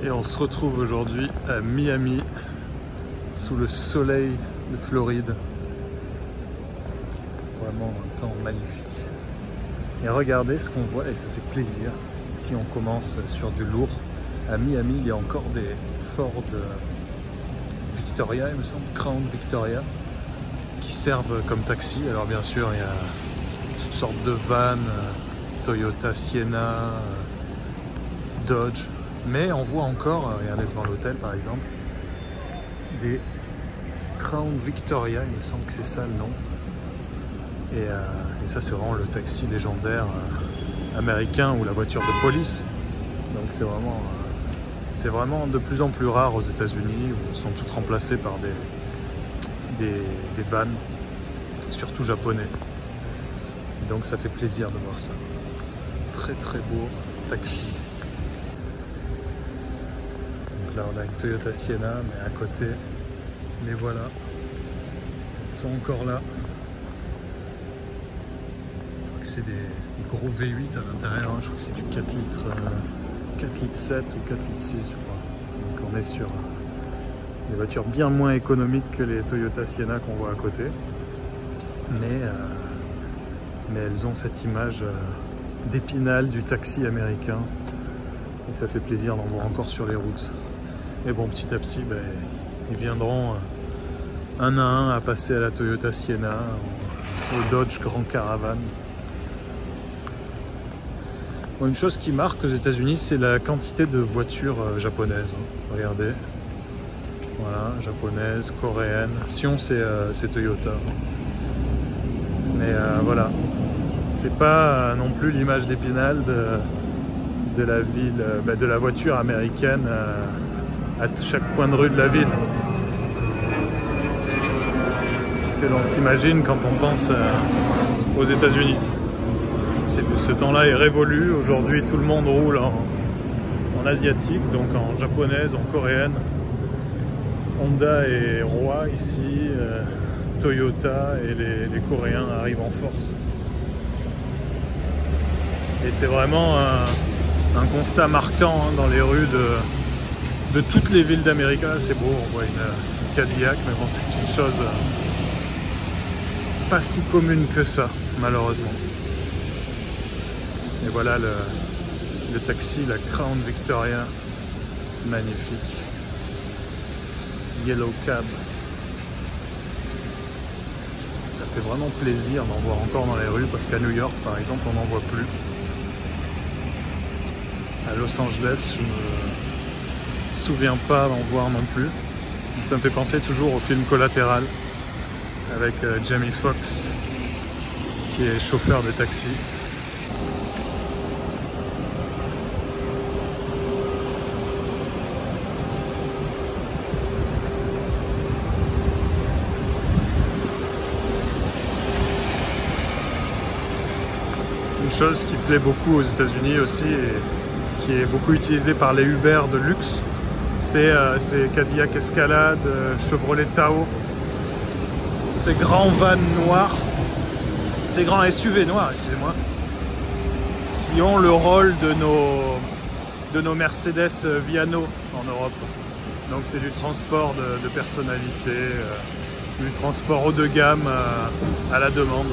Et on se retrouve aujourd'hui à Miami, sous le soleil de Floride. Vraiment un temps magnifique. Et regardez ce qu'on voit, et ça fait plaisir. Ici on commence sur du lourd. À Miami, il y a encore des Ford Victoria, il me semble, Crown Victoria, qui servent comme taxi. Alors bien sûr, il y a toutes sortes de vannes, Toyota Sienna, Dodge. Mais on voit encore, regardez devant l'hôtel par exemple, des Crown Victoria, il me semble que c'est ça le nom. Et ça c'est vraiment le taxi légendaire américain ou la voiture de police. Donc c'est vraiment de plus en plus rare aux États-Unis, où elles sont toutes remplacées par des vannes, surtout japonais. Donc ça fait plaisir de voir ça. Très très beau taxi. Donc là on a une Toyota Sienna, mais à côté, les voilà, ils sont encore là. C'est des gros V8 à l'intérieur, hein. Je crois que c'est du 4 litres 7 ou 4 litres 6 je crois. Donc on est sur des voitures bien moins économiques que les Toyota Sienna qu'on voit à côté. Mais elles ont cette image d'épinal du taxi américain. Et ça fait plaisir d'en voir encore sur les routes. Et bon, petit à petit, ils viendront un à un à passer à la Toyota Sienna, au Dodge Grand Caravan. Bon, une chose qui marque aux États-Unis, c'est la quantité de voitures japonaises. Regardez. Voilà, japonaises, coréennes. Sion, c'est Toyota. Mais voilà. C'est pas non plus l'image d'épinal de la ville, de la voiture américaine à chaque coin de rue de la ville. Que l'on s'imagine quand on pense aux États-Unis. Ce temps-là est révolu. Aujourd'hui, tout le monde roule en asiatique, donc en japonaise, en coréenne. Honda est roi ici, Toyota, et les Coréens arrivent en force. Et c'est vraiment un constat marquant dans les rues de toutes les villes d'Amérique. Là, c'est beau, on voit une Cadillac, mais bon, c'est une chose pas si commune que ça, malheureusement. Et voilà le taxi, la Crown Victoria, magnifique. Yellow Cab. Ça fait vraiment plaisir d'en voir encore dans les rues, parce qu'à New York, par exemple, on n'en voit plus. À Los Angeles, je me souviens pas d'en voir non plus. Ça me fait penser toujours au film Collatéral, avec Jamie Foxx, qui est chauffeur de taxi. Une chose qui plaît beaucoup aux États-Unis aussi, et qui est beaucoup utilisée par les Uber de luxe, c'est Cadillac Escalade, Chevrolet Tahoe. Ces grands vans noirs, ces grands SUV noirs, excusez-moi, qui ont le rôle de nos Mercedes Viano en Europe. Donc c'est du transport de personnalité, du transport haut de gamme à la demande.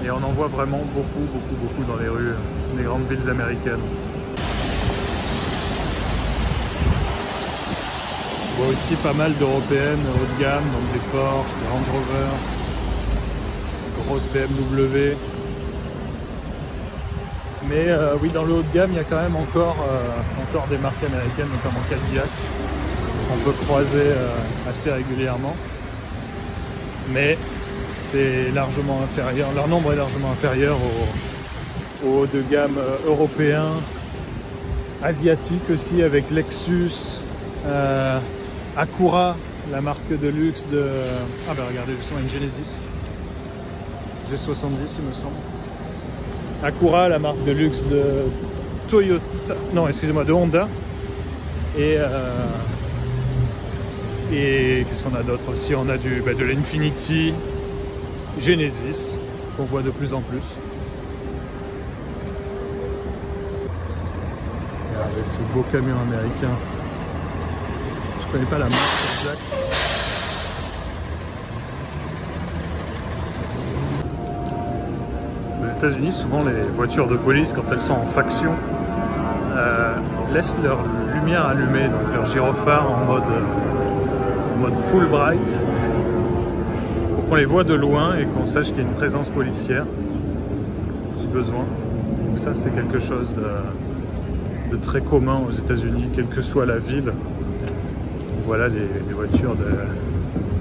Et on en voit vraiment beaucoup dans les rues des grandes villes américaines. On voit aussi pas mal d'européennes haut de gamme, donc des Porsche, des Range Rover, des grosses BMW. Mais oui, dans le haut de gamme, il y a quand même encore des marques américaines, notamment Cadillac, qu'on peut croiser assez régulièrement. Mais c'est largement inférieur, leur nombre est largement inférieur au haut de gamme européen, asiatique aussi, avec Lexus, Acura, la marque de luxe de... Ah ben regardez, justement une Genesis G70 il me semble. Acura, la marque de luxe de Toyota, non excusez-moi, de Honda. Et qu'est-ce qu'on a d'autre aussi? On a de l'Infiniti, Genesis, qu'on voit de plus en plus. Regardez ce beau camion américain. Je connais pas la marque exacte. Aux États-Unis, souvent les voitures de police, quand elles sont en faction, laissent leur lumière allumée, donc leur gyrophare en mode full bright, pour qu'on les voit de loin et qu'on sache qu'il y a une présence policière, si besoin. Donc ça, c'est quelque chose de très commun aux États-Unis, quelle que soit la ville. Voilà les voitures de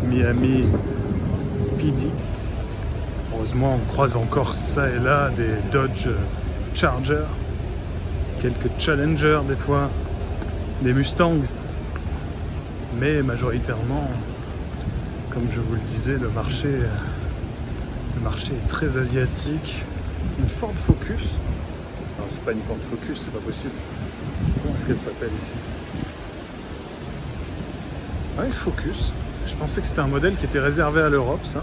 Miami PD. Heureusement, on croise encore ça et là des Dodge Charger, quelques Challenger des fois, des Mustang. Mais majoritairement, comme je vous le disais, le marché est très asiatique. Une Ford Focus. Non, c'est pas une Ford Focus, c'est pas possible. Comment est-ce qu'elle s'appelle ici? Ouais, Focus. Je pensais que c'était un modèle qui était réservé à l'Europe, ça.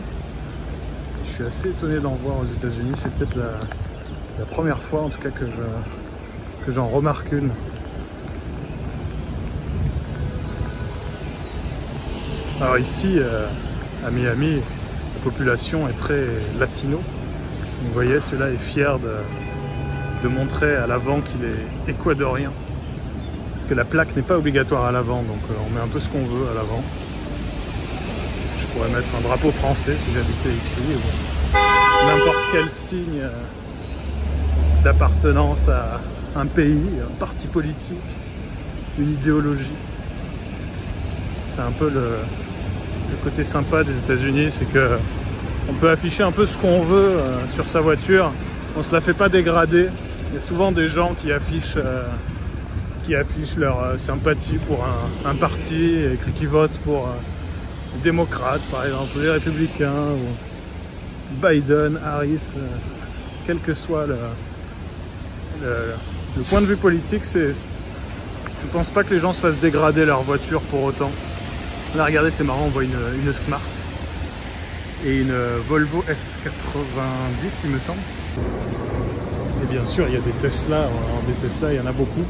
Je suis assez étonné d'en voir aux États-Unis. C'est peut-être la première fois, en tout cas, que j'en remarque une. Alors ici, à Miami, la population est très latino. Vous voyez, celui-là est fier de montrer à l'avant qu'il est équadorien. Parce que la plaque n'est pas obligatoire à l'avant, donc on met un peu ce qu'on veut à l'avant. Je pourrais mettre un drapeau français si j'habitais ici, ou n'importe quel signe d'appartenance à un pays, un parti politique, une idéologie. C'est un peu le côté sympa des États-Unis, c'est que on peut afficher un peu ce qu'on veut sur sa voiture, on se la fait pas dégrader. Il y a souvent des gens qui affichent leur sympathie pour un parti, et qui votent pour les démocrates par exemple, les républicains, ou Biden, Harris, quel que soit le point de vue politique. Je pense pas que les gens se fassent dégrader leur voiture pour autant. Là regardez, c'est marrant, on voit une Smart et une Volvo S90 il me semble. Et bien sûr il y a des Tesla, alors des Tesla il y en a beaucoup.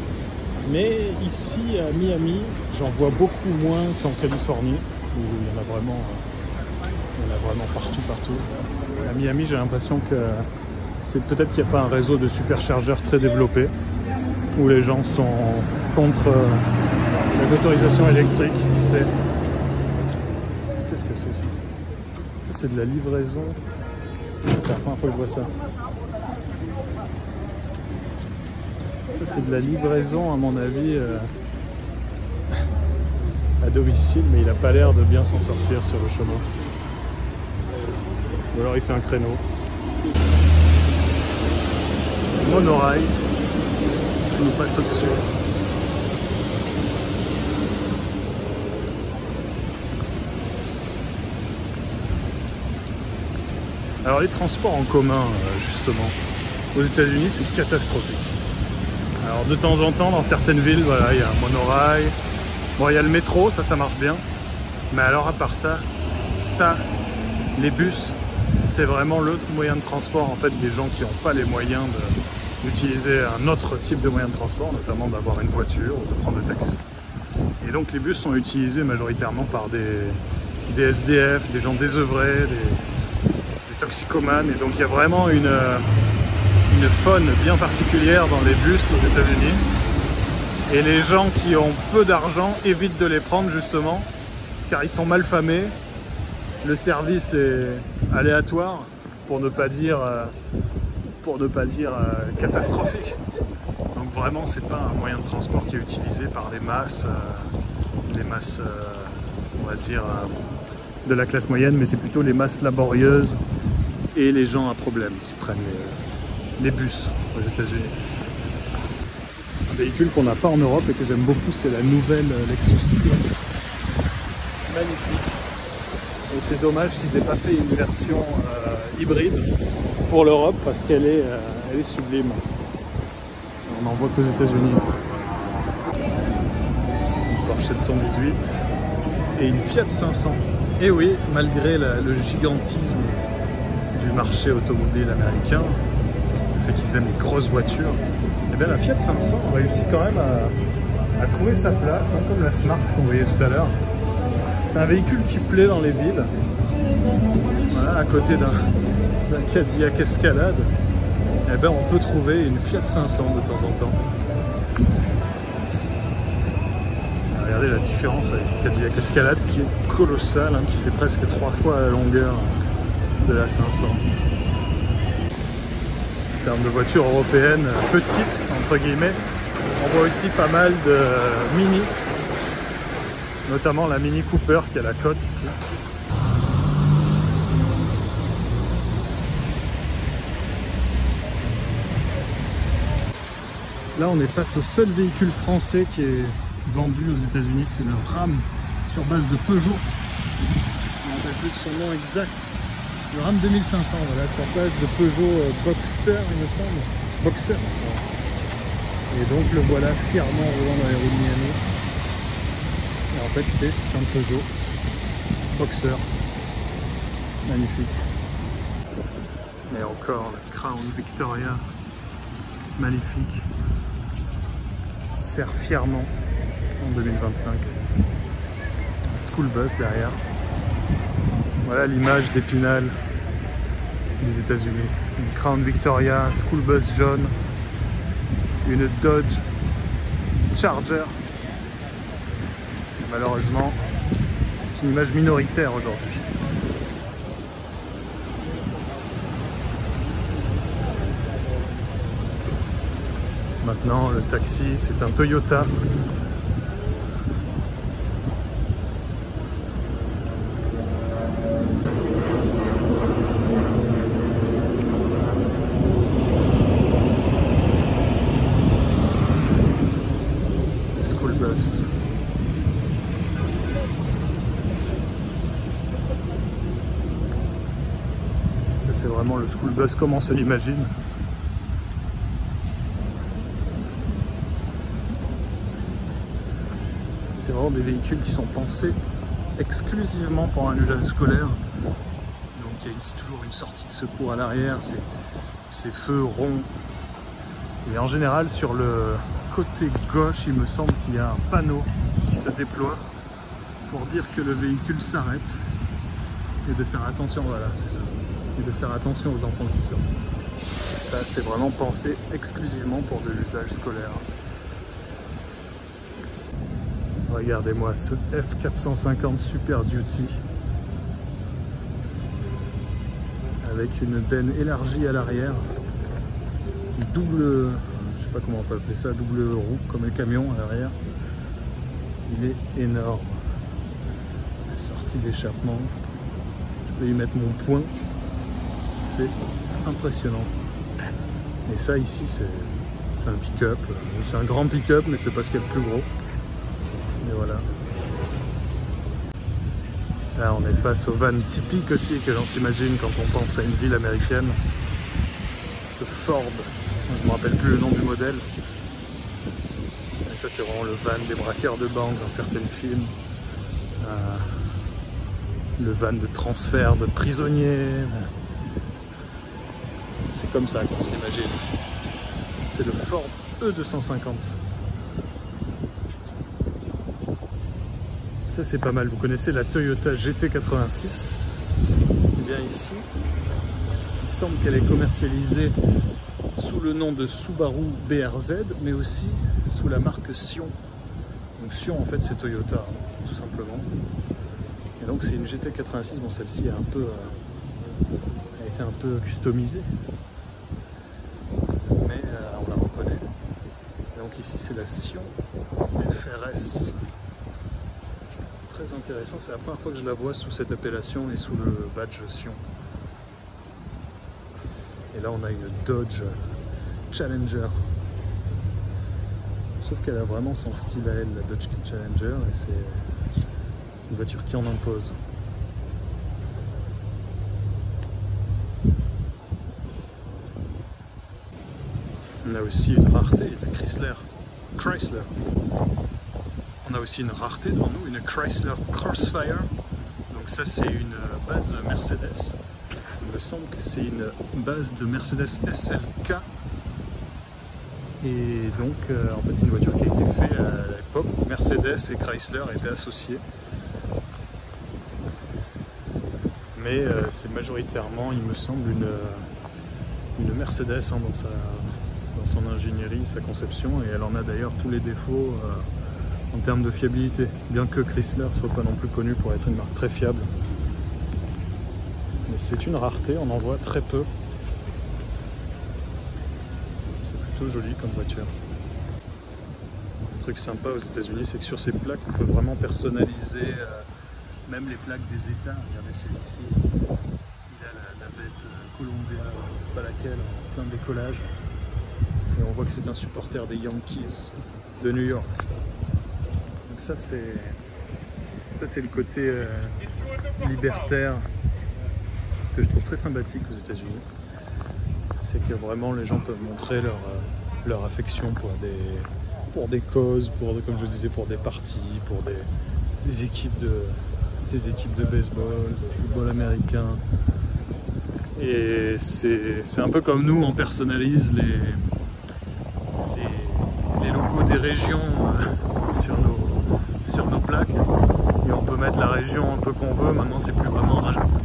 Mais ici à Miami, j'en vois beaucoup moins qu'en Californie, où il y en a vraiment partout. À Miami, j'ai l'impression que c'est peut-être qu'il n'y a pas un réseau de superchargeurs très développé, où les gens sont contre la motorisation électrique, qui sait. Qu'est-ce que c'est ça? Ça c'est de la livraison. C'est la première fois que je vois ça. Ça c'est de la livraison à mon avis à domicile, mais il n'a pas l'air de bien s'en sortir sur le chemin. Ou alors il fait un créneau. Monorail qui nous passe au-dessus. Alors les transports en commun, justement, aux États-Unis, c'est catastrophique. Alors de temps en temps, dans certaines villes, voilà, il y a un monorail. Bon, il y a le métro, ça marche bien. Mais alors à part ça, les bus, c'est vraiment le moyen de transport en fait des gens qui n'ont pas les moyens d'utiliser un autre type de moyen de transport, notamment d'avoir une voiture ou de prendre le taxi. Et donc les bus sont utilisés majoritairement par des SDF, des gens désœuvrés, des toxicomanes. Et donc il y a vraiment une faune bien particulière dans les bus aux États-Unis. Et les gens qui ont peu d'argent évitent de les prendre justement, car ils sont mal famés. Le service est aléatoire, pour ne pas dire catastrophique. Donc vraiment, c'est pas un moyen de transport qui est utilisé par les masses, on va dire, de la classe moyenne, mais c'est plutôt les masses laborieuses et les gens à problème qui prennent les bus aux États-Unis. Un véhicule qu'on n'a pas en Europe et que j'aime beaucoup, c'est la nouvelle Lexus IS. Magnifique. Et c'est dommage qu'ils aient pas fait une version hybride pour l'Europe parce qu'elle est sublime. On n'en voit qu'aux États-Unis. Une Porsche 718 et une Fiat 500. Et oui, malgré le gigantisme du marché automobile américain, le fait qu'ils aiment les grosses voitures, eh bien la Fiat 500 réussit quand même à trouver sa place, hein, comme la Smart qu'on voyait tout à l'heure. C'est un véhicule qui plaît dans les villes. Voilà, à côté d'un Cadillac Escalade, eh ben, on peut trouver une Fiat 500 de temps en temps. Regardez la différence avec le Cadillac Escalade qui est colossal, hein, qui fait presque 3 fois la longueur de la 500. En termes de voitures européennes petites, entre guillemets, on voit aussi pas mal de Mini, notamment la Mini Cooper qui a la cote ici. Là, on est face au seul véhicule français qui est vendu aux États-Unis, c'est le Ram sur base de Peugeot. Je ne me rappelle plus de son nom exact. Le Ram 2500, voilà, c'est à base de Peugeot Boxster, il me semble. Boxer. Et donc le voilà fièrement roulant dans les rues de Miami. Et en fait, c'est un Peugeot Boxer. Magnifique. Et encore la Crown Victoria. Magnifique. Qui sert fièrement en 2025. School bus derrière. Voilà l'image d'Épinal des États-Unis. Une Crown Victoria, school bus jaune, une Dodge Charger. Malheureusement, c'est une image minoritaire aujourd'hui. Maintenant, le taxi, c'est un Toyota. School bus. C'est vraiment le school bus comme on se l'imagine. C'est vraiment des véhicules qui sont pensés exclusivement pour un usage scolaire. Donc il y a toujours une sortie de secours à l'arrière, ces feux ronds. Et en général sur le côté gauche, il me semble qu'il y a un panneau qui se déploie pour dire que le véhicule s'arrête et de faire attention, voilà, c'est ça, et de faire attention aux enfants qui sortent. Ça, c'est vraiment pensé exclusivement pour de l'usage scolaire. Regardez-moi ce F450 Super Duty avec une benne élargie à l'arrière, double, je sais pas comment on peut appeler ça, double roue comme un camion à l'arrière. Il est énorme. La sortie d'échappement, je vais y mettre mon poing, c'est impressionnant. Et ça ici c'est un pick-up, c'est un grand pick-up mais c'est pas ce qu'il y a de plus gros. Et voilà. Là on est face au van typique aussi que l'on s'imagine quand on pense à une ville américaine. Ce Ford, je ne me rappelle plus le nom du modèle. Et ça c'est vraiment le van des braqueurs de banque dans certains films. Le van de transfert de prisonniers. C'est comme ça qu'on se l'imagine. C'est le Ford E250. Ça c'est pas mal, vous connaissez la Toyota GT86. Et bien ici, il semble qu'elle est commercialisée sous le nom de Subaru BRZ, mais aussi sous la marque Sion. Donc Sion en fait c'est Toyota, tout simplement. Et donc c'est une GT86, bon celle-ci a été un peu customisée. Mais on la reconnaît. Et donc ici c'est la Sion FRS. Très intéressant, c'est la première fois que je la vois sous cette appellation et sous le badge Sion. Et là on a une Dodge Challenger. Sauf qu'elle a vraiment son style à elle, la Dodge Challenger, et c'est une voiture qui en impose. On a aussi une rareté, la Chrysler. On a aussi une rareté devant nous, une Chrysler Crossfire. Donc ça c'est une base Mercedes. Il me semble que c'est une base de Mercedes SLK. Et donc, en fait, c'est une voiture qui a été faite à l'époque où Mercedes et Chrysler étaient associés. Mais c'est majoritairement, il me semble, une Mercedes hein, dans son ingénierie, sa conception, et elle en a d'ailleurs tous les défauts en termes de fiabilité, bien que Chrysler ne soit pas non plus connu pour être une marque très fiable. Mais c'est une rareté, on en voit très peu. C'est plutôt joli comme voiture. Un truc sympa aux États-Unis, c'est que sur ces plaques, on peut vraiment personnaliser même les plaques des États. Regardez celui-ci, il a la bête Columbia, je ne sais pas laquelle, en plein décollage. Et on voit que c'est un supporter des Yankees de New York. Donc ça c'est le côté libertaire que je trouve très sympathique aux États-Unis. C'est que vraiment les gens peuvent montrer leur affection pour des causes, comme je disais, pour des partis, pour des équipes de baseball, de football américain. Et c'est un peu comme nous, on personnalise les logos des régions sur nos plaques. Et on peut mettre la région un peu qu'on veut. Maintenant, c'est plus vraiment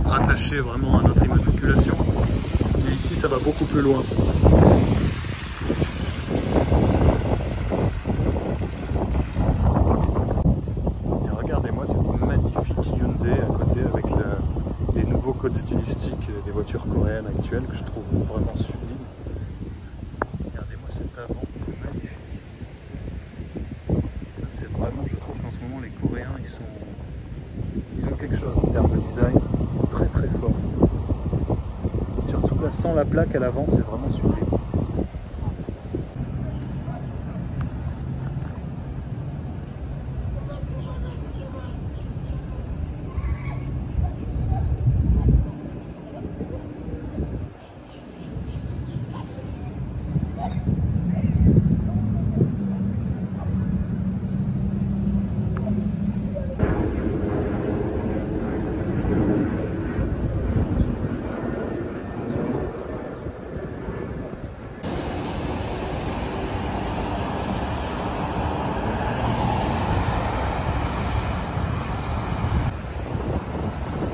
rattaché vraiment à notre immatriculation. Et ici, ça va beaucoup plus loin. Et regardez-moi cette magnifique Hyundai à côté avec les nouveaux codes stylistiques des voitures coréennes actuelles que je trouve vraiment sublime. Regardez-moi cet avant, magnifique. Ça, c'est vraiment, je trouve qu'en ce moment, les Coréens, ils ont quelque chose en termes de design très très fort. Surtout là, sans la plaque à l'avant, c'est vraiment sublime.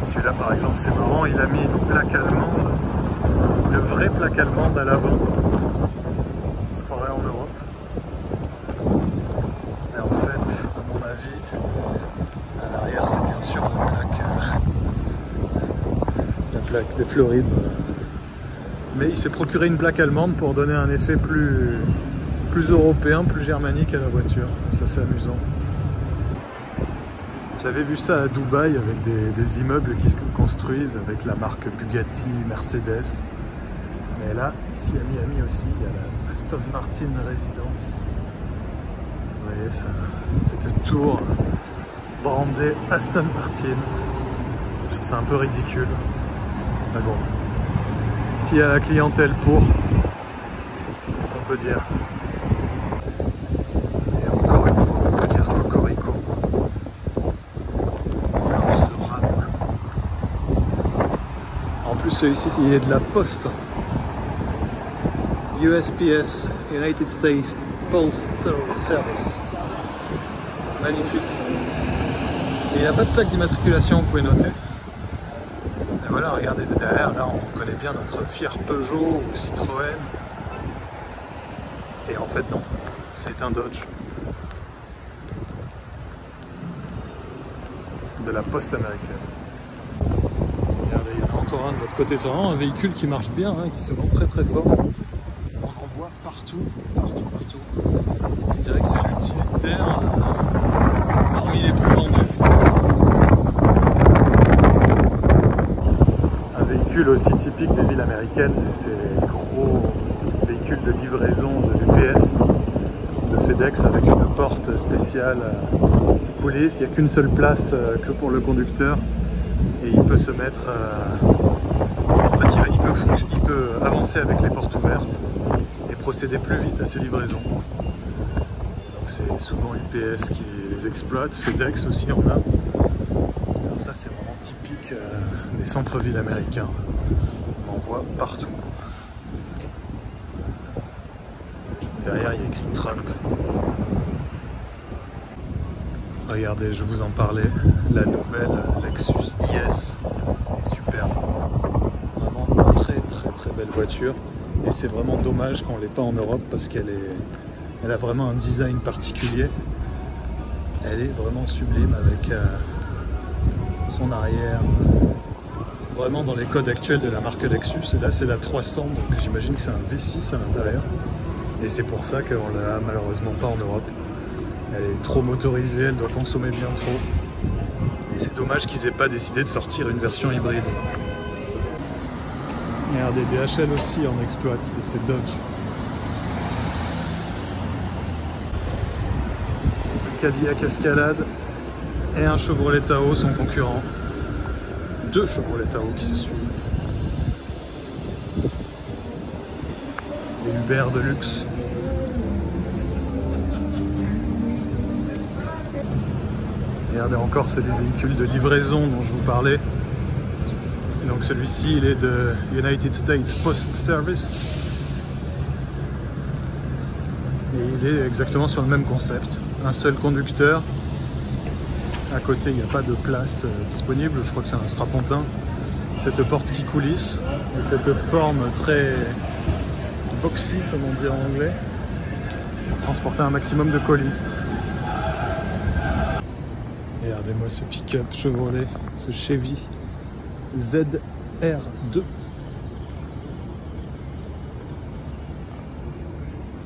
Celui-là par exemple c'est marrant, il a mis une plaque allemande, une vraie plaque allemande à l'avant. On se croirait en Europe. Mais en fait, à mon avis, à l'arrière c'est bien sûr la plaque des Florides. Voilà. Mais il s'est procuré une plaque allemande pour donner un effet plus européen, plus germanique à la voiture. Ça c'est amusant. J'avais vu ça à Dubaï avec des immeubles qui se construisent avec la marque Bugatti, Mercedes. Mais là, ici à Miami aussi, il y a la Aston Martin Residence. Vous voyez ça, cette tour brandée Aston Martin. Je trouve ça un peu ridicule. Mais bon, s'il y a la clientèle pour, qu'est-ce qu'on peut dire? Et encore une fois, on peut dire cocorico. En plus, celui-ci, il est de la poste. USPS, United States Postal Service. Magnifique. Et il n'y a pas de plaque d'immatriculation, vous pouvez noter. Et voilà, regardez derrière, là on connaît bien notre fier Peugeot ou Citroën. Et en fait non, c'est un Dodge. De la poste américaine. Regardez, il y en a encore un de l'autre côté. C'est vraiment un véhicule qui marche bien, hein, qui se vend très très fort. On en voit partout. Je dirais que c'est l'utilitaire parmi les plus vendus. Un véhicule aussi typique des villes américaines, c'est ces gros véhicules de livraison de UPS, de FedEx, avec une porte spéciale police. Il n'y a qu'une seule place que pour le conducteur et il peut se mettre en fait il peut avancer avec les portes ouvertes et procéder plus vite à ses livraisons. Donc c'est souvent UPS qui les exploite, FedEx aussi en a. Alors ça c'est vraiment typique des centres-villes américains, on en voit partout. derrière il y a écrit Trump. Regardez, je vous en parlais, la nouvelle Lexus IS est superbe. Vraiment très belle voiture. Et c'est vraiment dommage qu'on ne l'ait pas en Europe parce qu'elle a vraiment un design particulier. Elle est vraiment sublime avec son arrière. Vraiment dans les codes actuels de la marque Lexus. Et là c'est la 300, donc j'imagine que c'est un V6 à l'intérieur. Et c'est pour ça qu'on ne l'a malheureusement pas en Europe. Elle est trop motorisée, elle doit consommer bien trop. Et c'est dommage qu'ils n'aient pas décidé de sortir une version hybride. Regardez, DHL aussi en exploite, et c'est Dodge. Le Cadillac Escalade et un Chevrolet Tahoe, son concurrent. Deux Chevrolet Tahoe qui se suivent. Les Uber de luxe. Regardez encore celui véhicule de livraison dont je vous parlais. Et donc celui-ci il est de United States Post Service. Et il est exactement sur le même concept. Un seul conducteur. À côté il n'y a pas de place disponible, je crois que c'est un strapontin. Cette porte qui coulisse et cette forme très boxy comme on dit en anglais. Transporter un maximum de colis. Regardez-moi ce pick-up Chevrolet, ce Chevy ZR2. Avec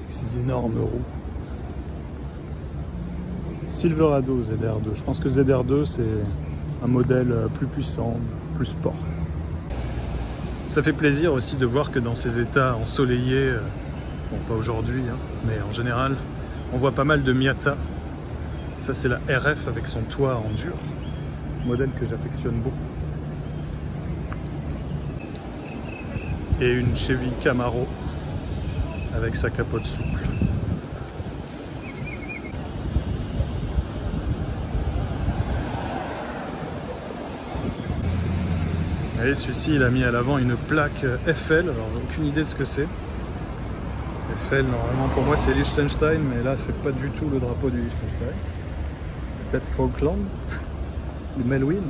ces énormes roues. Silverado ZR2. Je pense que ZR2 c'est un modèle plus puissant, plus sport. Ça fait plaisir aussi de voir que dans ces états ensoleillés, bon pas aujourd'hui, hein, mais en général, on voit pas mal de Miata. Ça c'est la RF avec son toit en dur, modèle que j'affectionne beaucoup. Et une Chevy Camaro avec sa capote souple. Et celui-ci il a mis à l'avant une plaque FL, alors aucune idée de ce que c'est. FL normalement pour moi c'est Liechtenstein, mais là c'est pas du tout le drapeau du Liechtenstein. Peut-être Falkland, le Melwin,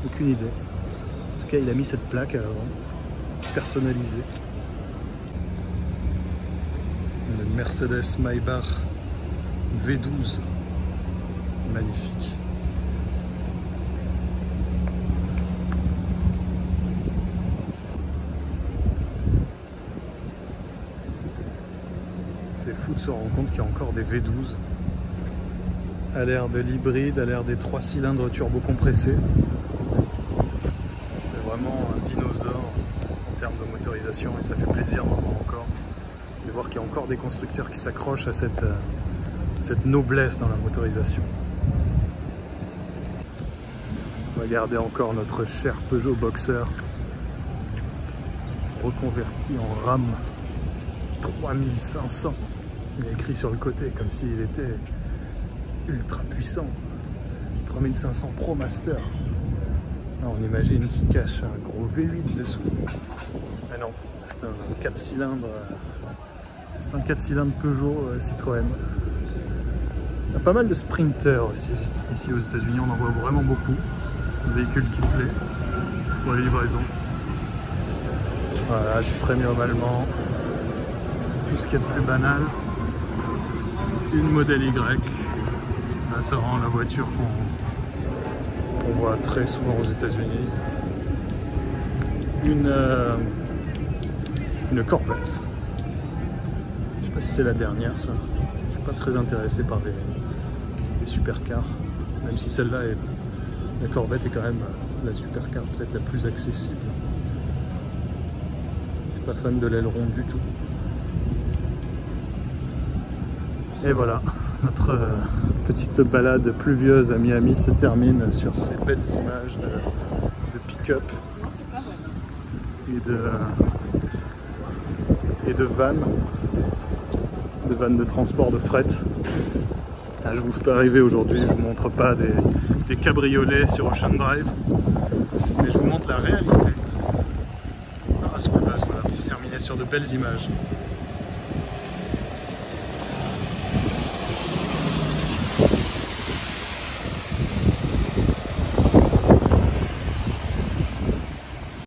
aucune idée. En tout cas, il a mis cette plaque à l'avant, personnalisée. Une Mercedes Maybach V12, magnifique. C'est fou de se rendre compte qu'il y a encore des V12. À l'ère de l'hybride, à l'ère des 3 cylindres turbo compressés. C'est vraiment un dinosaure en termes de motorisation et ça fait plaisir d'en voir encore. De voir qu'il y a encore des constructeurs qui s'accrochent à cette noblesse dans la motorisation. Regardez encore notre cher Peugeot Boxer reconverti en RAM 3500. Il est écrit sur le côté comme s'il était ultra puissant. 3500 Pro Master. Là, on imagine qu'il cache un gros V8 dessous. Mais non, c'est un 4 cylindres. C'est un 4 cylindres Peugeot Citroën. Il y a pas mal de sprinters aussi ici aux États-Unis, on en voit vraiment beaucoup. Un véhicule qui plaît pour les livraisons. Voilà, du premium allemand. Tout ce qui est de plus banal. Une modèle Y. Ça rend la voiture qu'on voit très souvent aux États-Unis. Une Corvette. Je sais pas si c'est la dernière ça. Je suis pas très intéressé par les supercars. Même si celle-là est. La Corvette est quand même la supercar peut-être la plus accessible. Je suis pas fan de l'aileron du tout. Et voilà. Notre petite balade pluvieuse à Miami se termine sur ces belles images de pick-up et de vannes de transport de fret. Ah, je vous fais pas rêver aujourd'hui, je vous montre pas des cabriolets sur Ocean Drive, mais je vous montre la réalité. Ah, ce qu'on passe, voilà, pour terminer sur de belles images.